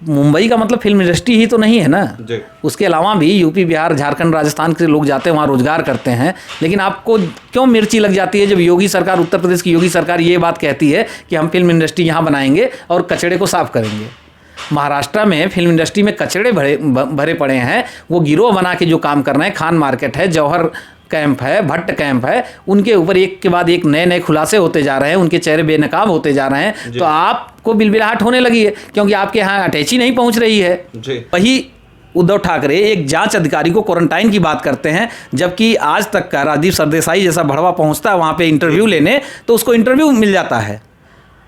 मुंबई का मतलब film industry ही तो नहीं है ना, उसके अलावा भी यूपी, बिहार, झारखंड, राजस्थान के लोग जाते हैं वहाँ रोजगार करते हैं। लेकिन आपको क्यों मिर्ची लग जाती है जब योगी सरकार, उत्तर प्रदेश की योगी सरकार ये बात कहती है कि हम फिल्म इंडस्ट्री यहाँ बनाएंगे और कचरे को साफ करेंगे। महाराष्ट्र में फिल्म इंडस्ट्री में कचरे भरे पड़े हैं, वो गिरोह बना के जो काम कर रहे हैं, खान मार्केट है, जौहर कैंप है, भट्ट कैंप है, उनके ऊपर एक के बाद एक नए नए खुलासे होते जा रहे हैं, उनके चेहरे बेनकाब होते जा रहे हैं। तो आपको बिलबिलाहट होने लगी है क्योंकि आपके यहाँ अटैची नहीं पहुँच रही है। वही उद्धव ठाकरे एक जांच अधिकारी को क्वारंटाइन की बात करते हैं, जबकि आज तक का राजीव सरदेसाई जैसा भड़वा पहुँचता है वहाँ पे इंटरव्यू लेने तो उसको इंटरव्यू मिल जाता है।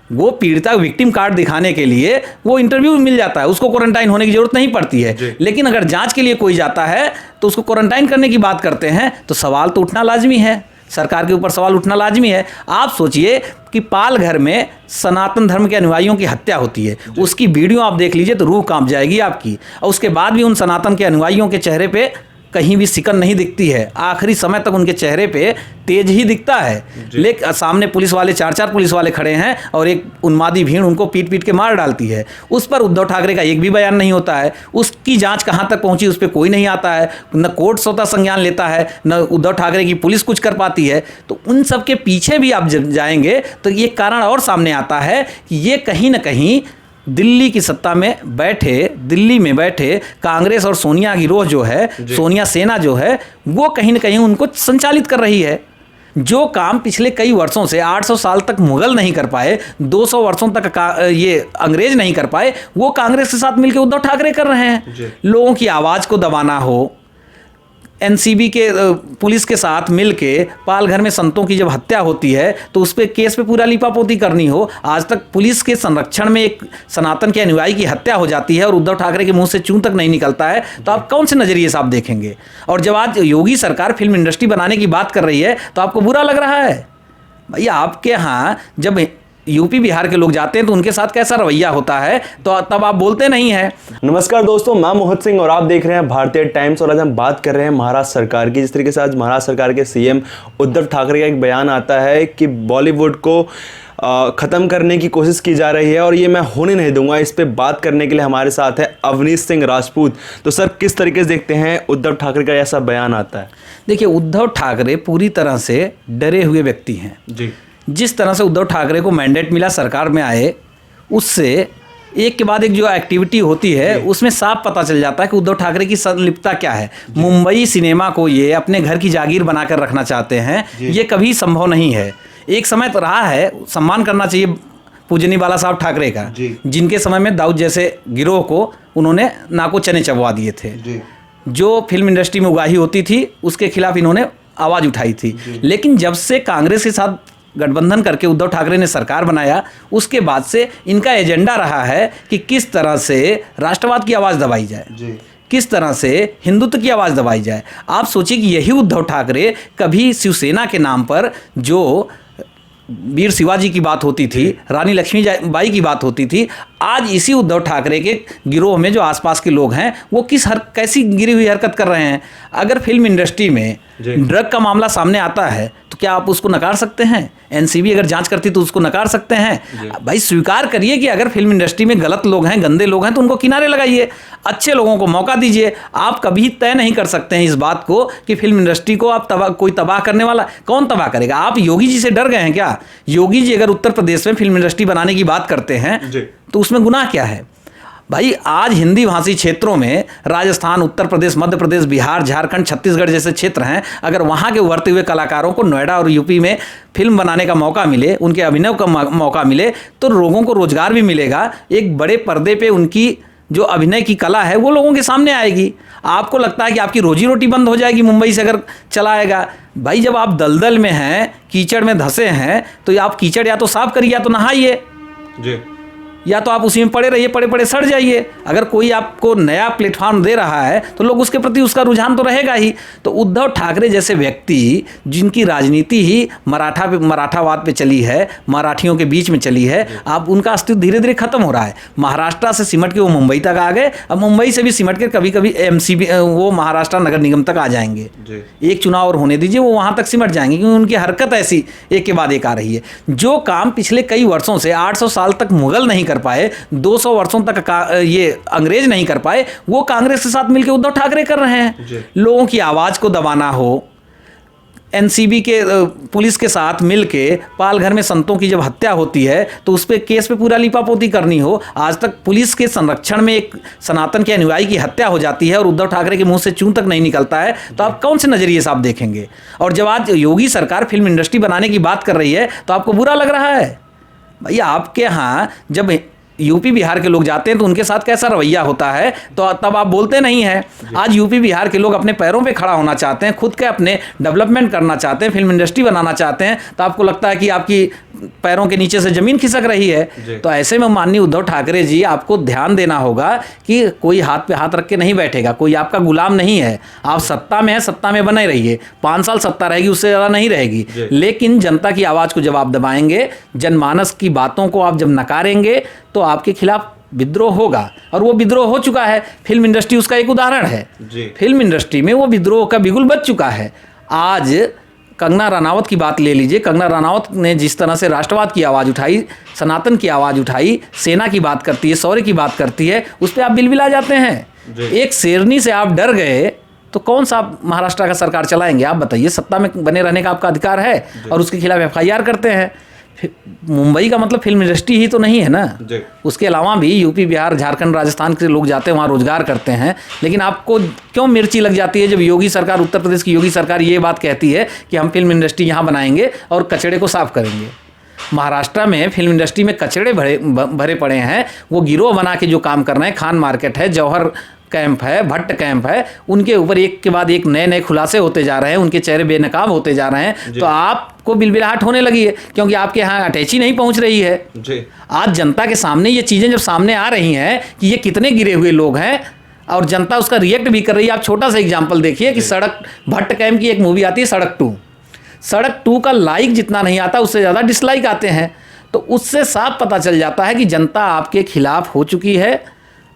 वो पीड़िता विक्टिम कार्ड दिखाने के लिए वो इंटरव्यू मिल जाता है, उसको क्वारंटाइन होने की जरूरत नहीं पड़ती है। लेकिन अगर जांच के लिए कोई जाता है तो उसको क्वारंटाइन करने की बात करते हैं, तो सवाल तो उठना लाजमी है, सरकार के ऊपर सवाल उठना लाजमी है। आप सोचिए कि पालघर में सनातन धर्म के अनुयायियों की हत्या होती है, उसकी वीडियो आप देख लीजिए तो रूह कांप जाएगी आपकी। और उसके बाद भी उन सनातन के अनुयायियों के चेहरे पे कहीं भी सिकन नहीं दिखती है, आखिरी समय तक उनके चेहरे पे तेज ही दिखता है। लेकिन सामने पुलिस वाले, 4 पुलिस वाले खड़े हैं और एक उन्मादी भीड़ उनको पीट पीट के मार डालती है। उस पर उद्धव ठाकरे का एक भी बयान नहीं होता है, उसकी जांच कहां तक पहुंची उस पर कोई नहीं आता है, न कोर्ट स्वतः संज्ञान लेता है, न उद्धव ठाकरे की पुलिस कुछ कर पाती है। तो उन सब के पीछे भी आप जब जाएंगे तो ये कारण और सामने आता है कि ये कहीं ना कहीं दिल्ली की सत्ता में बैठे, दिल्ली में बैठे कांग्रेस और सोनिया गिरोह जो है, सोनिया सेना जो है, वो कहीं ना कहीं उनको संचालित कर रही है। जो काम पिछले कई वर्षों से 800 साल तक मुगल नहीं कर पाए, 200 वर्षों तक ये अंग्रेज नहीं कर पाए, वो कांग्रेस के साथ मिलकर उद्धव ठाकरे कर रहे हैं। लोगों की आवाज़ को दबाना हो, एनसीबी के पुलिस के साथ मिलके पालघर में संतों की जब हत्या होती है तो उस पर केस पे पूरा लीपापोती करनी हो, आज तक पुलिस के संरक्षण में एक सनातन के अनुयायी की हत्या हो जाती है और उद्धव ठाकरे के मुंह से चूं तक नहीं निकलता है, तो आप कौन से नजरिए से आप देखेंगे? और जब आज योगी सरकार फिल्म इंडस्ट्री बनाने की बात कर रही है तो आपको बुरा लग रहा है? भैया आपके यहाँ जब यूपी बिहार के लोग जाते हैं तो उनके साथ कैसा रवैया होता है, तो तब आप बोलते नहीं हैं। नमस्कार दोस्तों, मैं मोहित सिंह और आप देख रहे हैं भारतीय टाइम्स। और आज हम बात कर रहे हैं महाराष्ट्र सरकार की। जिस तरीके से आज महाराष्ट्र सरकार के सीएम उद्धव ठाकरे का एक बयान आता है कि बॉलीवुड को ख़त्म करने की कोशिश की जा रही है और ये मैं होने नहीं दूंगा। इस पे बात करने के लिए हमारे साथ है अवनीश सिंह राजपूत। तो सर, किस तरीके से देखते हैं उद्धव ठाकरे का ऐसा बयान आता है? देखिए, उद्धव ठाकरे पूरी तरह से डरे हुए व्यक्ति हैं जी। जिस तरह से उद्धव ठाकरे को मैंडेट मिला सरकार में आए, उससे एक के बाद एक जो एक्टिविटी होती है उसमें साफ पता चल जाता है कि उद्धव ठाकरे की संलिप्तता क्या है। मुंबई सिनेमा को ये अपने घर की जागीर बनाकर रखना चाहते हैं, ये कभी संभव नहीं है। एक समय तो रहा है, सम्मान करना चाहिए पूजनी बाला साहब ठाकरे का, जिनके समय में दाऊद जैसे गिरोह को उन्होंने नाको चने चबवा दिए थे। जो फिल्म इंडस्ट्री में उगाही होती थी उसके खिलाफ इन्होंने आवाज़ उठाई थी। लेकिन जब से कांग्रेस के साथ गठबंधन करके उद्धव ठाकरे ने सरकार बनाया, उसके बाद से इनका एजेंडा रहा है कि किस तरह से राष्ट्रवाद की आवाज़ दबाई जाए, किस तरह से हिंदुत्व की आवाज़ दबाई जाए। आप सोचिए कि यही उद्धव ठाकरे कभी शिवसेना के नाम पर जो वीर शिवाजी की बात होती थी, रानी लक्ष्मीबाई की बात होती थी, आज इसी उद्धव ठाकरे के गिरोह में जो आसपास के लोग हैं वो कैसी गिरी हुई हरकत कर रहे हैं। अगर फिल्म इंडस्ट्री में ड्रग का मामला सामने आता है तो क्या आप उसको नकार सकते हैं? एनसीबी अगर जांच करती तो उसको नकार सकते हैं? भाई स्वीकार करिए कि अगर फिल्म इंडस्ट्री में गलत लोग हैं, गंदे लोग हैं, तो उनको किनारे लगाइए, अच्छे लोगों को मौका दीजिए। आप कभी तय नहीं कर सकते हैं इस बात को कि फिल्म इंडस्ट्री को आप कोई तबाह करने वाला, कौन तबाह करेगा? आप योगी जी से डर गए हैं क्या? योगी जी अगर उत्तर प्रदेश में फिल्म इंडस्ट्री बनाने की बात करते हैं तो उसमें गुनाह क्या है? भाई आज हिंदी भाषी क्षेत्रों में राजस्थान, उत्तर प्रदेश, मध्य प्रदेश, बिहार, झारखंड, छत्तीसगढ़ जैसे क्षेत्र हैं, अगर वहाँ के उभरते हुए कलाकारों को नोएडा और यूपी में फिल्म बनाने का मौका मिले, उनके अभिनय का मौका मिले, तो लोगों को रोजगार भी मिलेगा। एक बड़े पर्दे पे उनकी जो अभिनय की कला है वो लोगों के सामने आएगी। आपको लगता है कि आपकी रोजी रोटी बंद हो जाएगी मुंबई से अगर चला आएगा? भाई जब आप दलदल में हैं, कीचड़ में धंसे हैं, तो आप कीचड़ या तो साफ करिए या तो नहाइए, या तो आप उसी में पड़े रहिए, पड़े पड़े सड़ जाइए। अगर कोई आपको नया प्लेटफॉर्म दे रहा है तो लोग उसके प्रति उसका रुझान तो रहेगा ही। तो उद्धव ठाकरे जैसे व्यक्ति जिनकी राजनीति ही मराठावाद पे चली है, मराठियों के बीच में चली है, अब उनका अस्तित्व धीरे धीरे खत्म हो रहा है। महाराष्ट्र से सिमट के वो मुंबई तक आ गए, अब मुंबई से भी सिमट के कभी कभी एमसीबी वो महाराष्ट्र नगर निगम तक आ जाएंगे। एक चुनाव और होने दीजिए, वो वहाँ तक सिमट जाएंगे, क्योंकि उनकी हरकत ऐसी एक के बाद एक आ रही है। जो काम पिछले कई वर्षों से 800 साल तक मुगल नहीं कर पाए, 200 वर्षों तक ये अंग्रेज नहीं कर पाए, वो कांग्रेस के साथ मिलकर उद्धव ठाकरे कर रहे हैं। लोगों की आवाज को दबाना हो, एनसीबी के पुलिस के साथ मिलके पालघर में संतों की जब हत्या होती है तो उस पे केस पे पूरा लीपापोती करनी हो, आज तक पुलिस के संरक्षण में एक सनातन के अनुयायी की हत्या हो जाती है और उद्धव ठाकरे के मुंह से चूं तक नहीं निकलता है, तो आप कौन से नजरिए से आप देखेंगे? और जब आज योगी सरकार फिल्म इंडस्ट्री बनाने की बात कर रही है तो आपको बुरा लग रहा है? भैया आपके यहाँ जब यूपी बिहार के लोग जाते हैं तो उनके साथ कैसा रवैया होता है, तो तब आप बोलते नहीं हैं। आज यूपी बिहार के लोग अपने पैरों पे खड़ा होना चाहते हैं, खुद के अपने डेवलपमेंट करना चाहते हैं, फिल्म इंडस्ट्री बनाना चाहते हैं, तो आपको लगता है कि आपकी पैरों के नीचे से जमीन खिसक रही है। तो ऐसे में माननीय उद्धव ठाकरे जी, आपको ध्यान देना होगा कि कोई हाथ पे हाथ रख के नहीं बैठेगा, कोई आपका गुलाम नहीं है। आप सत्ता में है, सत्ता में बने रहिए, 5 साल सत्ता रहेगी, उससे ज़्यादा नहीं रहेगी, लेकिन जनता की आवाज़ को जब आप दबाएंगे, जनमानस की बातों को आप जब नकारेंगे, तो आपके खिलाफ विद्रोह होगा। और वो विद्रोह हो चुका है। फिल्म इंडस्ट्री उसका एक उदाहरण है। फिल्म इंडस्ट्री में वो विद्रोह का बिगुल बच चुका है। आज कंगना रनावत की बात ले लीजिए, कंगना रनावत ने जिस तरह से राष्ट्रवाद की आवाज़ उठाई, सनातन की आवाज़ उठाई, सेना की बात करती है, शौर्य की बात करती है, उस पर आप बिलबिला जाते हैं। एक शेरनी से आप डर गए तो कौन सा आप महाराष्ट्र का सरकार चलाएंगे? आप बताइए। सत्ता में बने रहने का आपका अधिकार है और उसके खिलाफ FIR करते हैं। मुंबई का मतलब फिल्म इंडस्ट्री ही तो नहीं है ना, उसके अलावा भी यूपी बिहार झारखंड राजस्थान के लोग जाते हैं, वहाँ रोजगार करते हैं। लेकिन आपको क्यों मिर्ची लग जाती है जब योगी सरकार, उत्तर प्रदेश की योगी सरकार ये बात कहती है कि हम फिल्म इंडस्ट्री यहाँ बनाएंगे और कचड़े को साफ करेंगे? महाराष्ट्र में फिल्म इंडस्ट्री में कचड़े भरे पड़े हैं। वो गिरोह बना के जो काम कर रहे हैं, खान मार्केट है, जौहर कैंप है, भट्ट कैंप है, उनके ऊपर एक के बाद एक नए नए खुलासे होते जा रहे हैं, उनके चेहरे बेनकाब होते जा रहे हैं। तो आपको बिलबिलाहट होने लगी है क्योंकि आपके यहाँ अटैची नहीं पहुँच रही है। आज जनता के सामने ये चीज़ें जब सामने आ रही हैं कि ये कितने गिरे हुए लोग हैं और जनता उसका रिएक्ट भी कर रही है। आप छोटा सा एग्जाम्पल देखिए कि सड़क, भट्ट कैंप की एक मूवी आती है सड़क 2, सड़क 2 का लाइक जितना नहीं आता उससे ज़्यादा डिसलाइक आते हैं। तो उससे साफ पता चल जाता है कि जनता आपके खिलाफ हो चुकी है।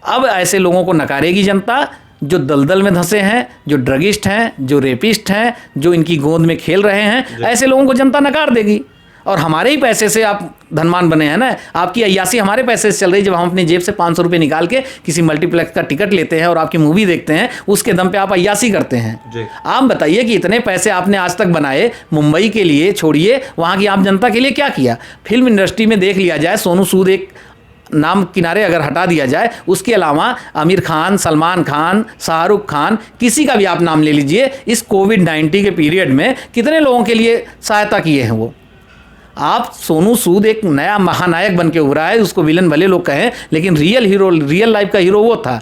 अब ऐसे लोगों को नकारेगी जनता जो दलदल में धंसे हैं, जो ड्रगिस्ट हैं, जो रेपिस्ट हैं, जो इनकी गोद में खेल रहे हैं। ऐसे लोगों को जनता नकार देगी। और हमारे ही पैसे से आप धनवान बने हैं ना, आपकी अय्यासी हमारे पैसे से चल रही है। जब हम अपनी जेब से 500 रुपये निकाल के किसी मल्टीप्लेक्स का टिकट लेते हैं और आपकी मूवी देखते हैं, उसके दम पे आप अय्यासी करते हैं। आप बताइए कि इतने पैसे आपने आज तक बनाए मुंबई के लिए, छोड़िए वहाँ की आप जनता के लिए क्या किया? फिल्म इंडस्ट्री में देख लिया जाए, सोनू सूद एक नाम किनारे अगर हटा दिया जाए, उसके अलावा आमिर खान, सलमान खान, शाहरुख खान, किसी का भी आप नाम ले लीजिए, इस कोविड-19 के पीरियड में कितने लोगों के लिए सहायता किए हैं वो। आप सोनू सूद एक नया महानायक बन के उभरा है, उसको विलन भले लोग कहें, लेकिन रियल हीरो, रियल लाइफ का हीरो वो था।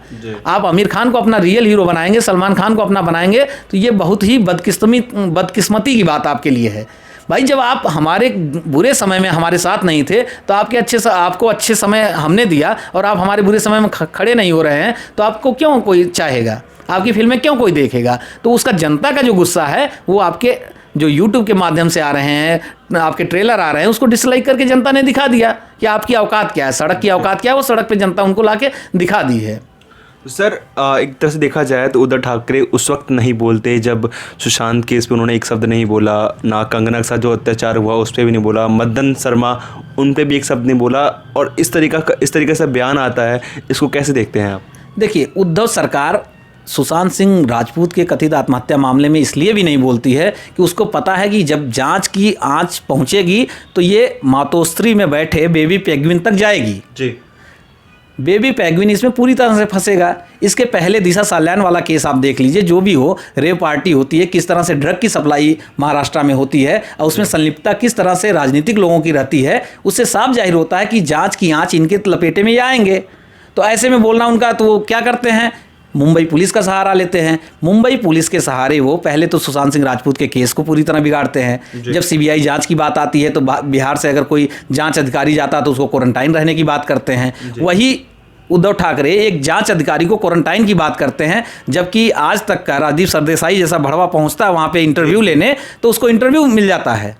आप आमिर खान को अपना रियल हीरो बनाएंगे, सलमान खान को अपना बनाएंगे, तो ये बहुत ही बदकिस्मती की बात आपके लिए है। भाई जब आप हमारे बुरे समय में हमारे साथ नहीं थे तो आपको अच्छे समय हमने दिया और आप हमारे बुरे समय में खड़े नहीं हो रहे हैं, तो आपको क्यों कोई चाहेगा? आपकी फिल्में क्यों कोई देखेगा? तो उसका जनता का जो गुस्सा है वो आपके जो YouTube के माध्यम से आ रहे हैं, आपके ट्रेलर आ रहे हैं, उसको डिसलाइक करके जनता ने दिखा दिया कि आपकी औकात क्या है, सड़क की औकात क्या है। वो सड़क पे जनता उनको लाके दिखा दी है। सर एक तरह से देखा जाए तो उद्धव ठाकरे उस वक्त नहीं बोलते जब सुशांत केस पे उन्होंने एक शब्द नहीं बोला, ना कंगना के साथ जो अत्याचार हुआ उस पर भी नहीं बोला, मदन शर्मा उन पे भी एक शब्द नहीं बोला, और इस तरीके से बयान आता है, इसको कैसे देखते हैं आप? देखिए, उद्धव सरकार सुशांत सिंह राजपूत के कथित आत्महत्या मामले में इसलिए भी नहीं बोलती है कि उसको पता है कि जब जांच की आंच पहुंचेगी तो ये मातोश्री में बैठे बेबी पेंगुइन तक जाएगी जी। बेबी पेंगुइन इसमें पूरी तरह से फंसेगा। इसके पहले दिशा साल्यान वाला केस आप देख लीजिए, जो भी हो, रेप पार्टी होती है, किस तरह से ड्रग की सप्लाई महाराष्ट्र में होती है और उसमें संलिप्तता किस तरह से राजनीतिक लोगों की रहती है, उससे साफ जाहिर होता है कि जांच की आंच इनके लपेटे में ही आएंगे। तो ऐसे में बोलना उनका, तो वो क्या करते हैं, मुंबई पुलिस का सहारा लेते हैं। मुंबई पुलिस के सहारे वो पहले तो सुशांत सिंह राजपूत के केस को पूरी तरह बिगाड़ते हैं। जब CBI जांच की बात आती है तो बिहार से अगर कोई जांच अधिकारी जाता तो उसको क्वारंटाइन रहने की बात करते हैं। वही उद्धव ठाकरे एक जांच अधिकारी को क्वारंटाइन की बात करते हैं, जबकि आज तक का राजीव सरदेसाई जैसा भड़वा पहुंचता है वहाँ पे इंटरव्यू लेने, तो उसको इंटरव्यू मिल जाता है।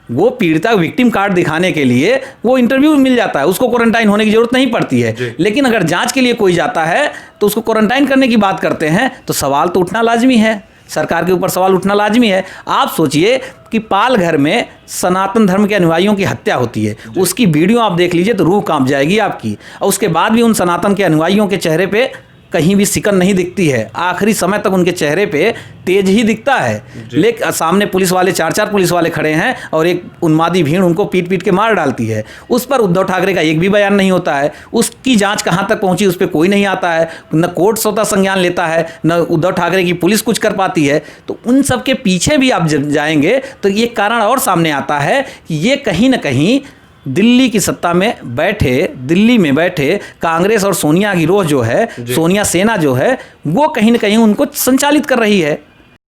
वो पीड़िता विक्टिम कार्ड दिखाने के लिए वो इंटरव्यू मिल जाता है, उसको क्वारंटाइन होने की जरूरत नहीं पड़ती है। लेकिन अगर जांच के लिए कोई जाता है तो उसको क्वारंटाइन करने की बात करते हैं, तो सवाल तो उठना लाजमी है। सरकार के ऊपर सवाल उठना लाजमी है। आप सोचिए कि पाल घर में सनातन धर्म के अनुयायियों की हत्या होती है, उसकी वीडियो आप देख लीजिए तो रूह कांप जाएगी आपकी। और उसके बाद भी उन सनातन के अनुयायियों के चेहरे पे कहीं भी सिकन नहीं दिखती है, आखिरी समय तक उनके चेहरे पे तेज ही दिखता है। लेकिन सामने पुलिस वाले 4-4 पुलिस वाले खड़े हैं और एक उन्मादी भीड़ उनको पीट पीट के मार डालती है। उस पर उद्धव ठाकरे का एक भी बयान नहीं होता है, उसकी जांच कहां तक पहुंची उस पर कोई नहीं आता है, न कोर्ट स्वतः संज्ञान लेता है, न उद्धव ठाकरे की पुलिस कुछ कर पाती है। तो उन सब के पीछे भी आप जब जाएंगे तो ये कारण और सामने आता है कि ये कहीं ना कहीं दिल्ली की सत्ता में बैठे, दिल्ली में बैठे कांग्रेस और सोनिया गिरोह जो है, सोनिया सेना जो है, वो कहीं ना कहीं उनको संचालित कर रही है।